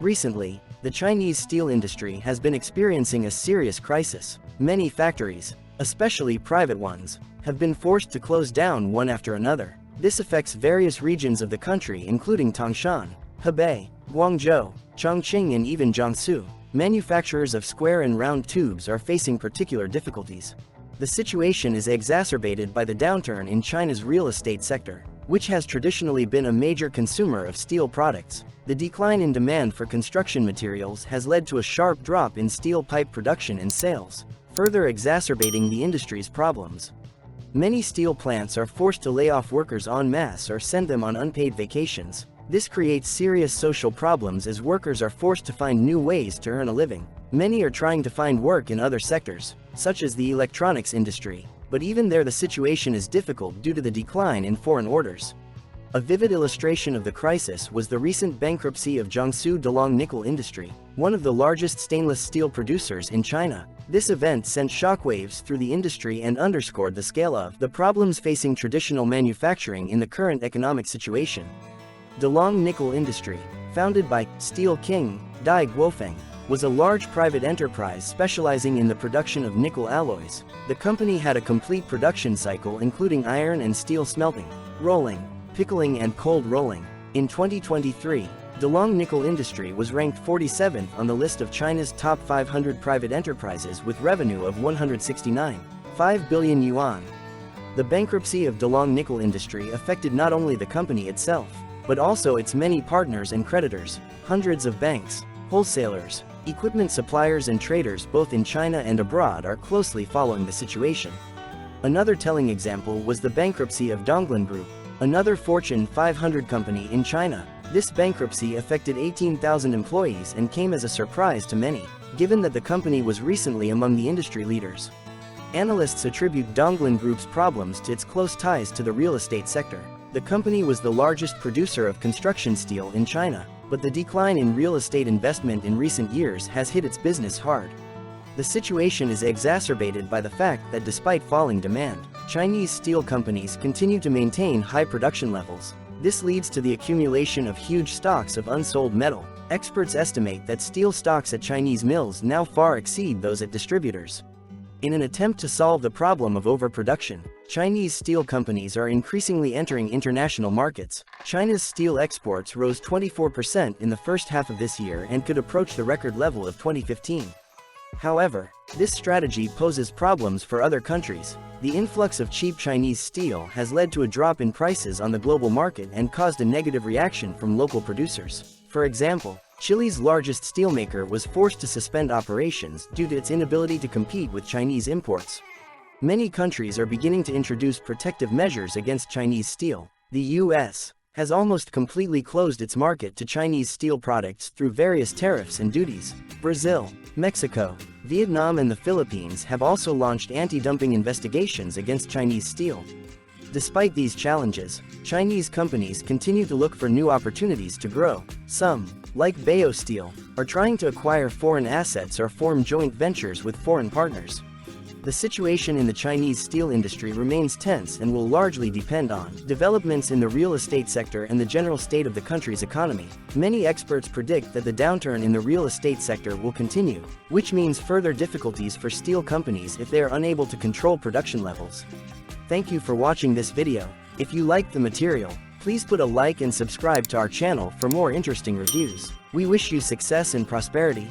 Recently, the Chinese steel industry has been experiencing a serious crisis. Many factories, especially private ones, have been forced to close down one after another. This affects various regions of the country including Tangshan, Hebei, Guangzhou, Chongqing and even Jiangsu. Manufacturers of square and round tubes are facing particular difficulties. The situation is exacerbated by the downturn in China's real estate sector, which has traditionally been a major consumer of steel products. The decline in demand for construction materials has led to a sharp drop in steel pipe production and sales, further exacerbating the industry's problems. Many steel plants are forced to lay off workers en masse or send them on unpaid vacations. This creates serious social problems as workers are forced to find new ways to earn a living. Many are trying to find work in other sectors, such as the electronics industry, but even there the situation is difficult due to the decline in foreign orders. A vivid illustration of the crisis was the recent bankruptcy of Jiangsu Delong Nickel Industry, one of the largest stainless steel producers in China. This event sent shockwaves through the industry and underscored the scale of the problems facing traditional manufacturing in the current economic situation. Delong Nickel Industry, founded by Steel King Dai Guofeng, was a large private enterprise specializing in the production of nickel alloys. The company had a complete production cycle including iron and steel smelting, rolling, pickling and cold rolling. In 2023, Delong Nickel Industry was ranked 47th on the list of China's top 500 private enterprises with revenue of 169.5 billion yuan. The bankruptcy of Delong Nickel Industry affected not only the company itself, but also its many partners and creditors. Hundreds of banks, wholesalers, equipment suppliers and traders both in China and abroad are closely following the situation. Another telling example was the bankruptcy of Donglan Group, another Fortune 500 company in China. This bankruptcy affected 18,000 employees and came as a surprise to many, given that the company was recently among the industry leaders. Analysts attribute Donglan Group's problems to its close ties to the real estate sector. The company was the largest producer of construction steel in China, but the decline in real estate investment in recent years has hit its business hard. The situation is exacerbated by the fact that despite falling demand, Chinese steel companies continue to maintain high production levels. This leads to the accumulation of huge stocks of unsold metal. Experts estimate that steel stocks at Chinese mills now far exceed those at distributors. In an attempt to solve the problem of overproduction, Chinese steel companies are increasingly entering international markets. China's steel exports rose 24% in the first half of this year and could approach the record level of 2015. However, this strategy poses problems for other countries. The influx of cheap Chinese steel has led to a drop in prices on the global market and caused a negative reaction from local producers. For example, Chile's largest steelmaker was forced to suspend operations due to its inability to compete with Chinese imports. Many countries are beginning to introduce protective measures against Chinese steel. The U.S. has almost completely closed its market to Chinese steel products through various tariffs and duties. Brazil, Mexico, Vietnam and the Philippines have also launched anti-dumping investigations against Chinese steel. Despite these challenges, Chinese companies continue to look for new opportunities to grow. Some, like Bayo Steel, are trying to acquire foreign assets or form joint ventures with foreign partners. The situation in the Chinese steel industry remains tense and will largely depend on developments in the real estate sector and the general state of the country's economy. Many experts predict that the downturn in the real estate sector will continue, which means further difficulties for steel companies if they are unable to control production levels. Thank you for watching this video. If you liked the material, please put a like and subscribe to our channel for more interesting reviews. We wish you success and prosperity.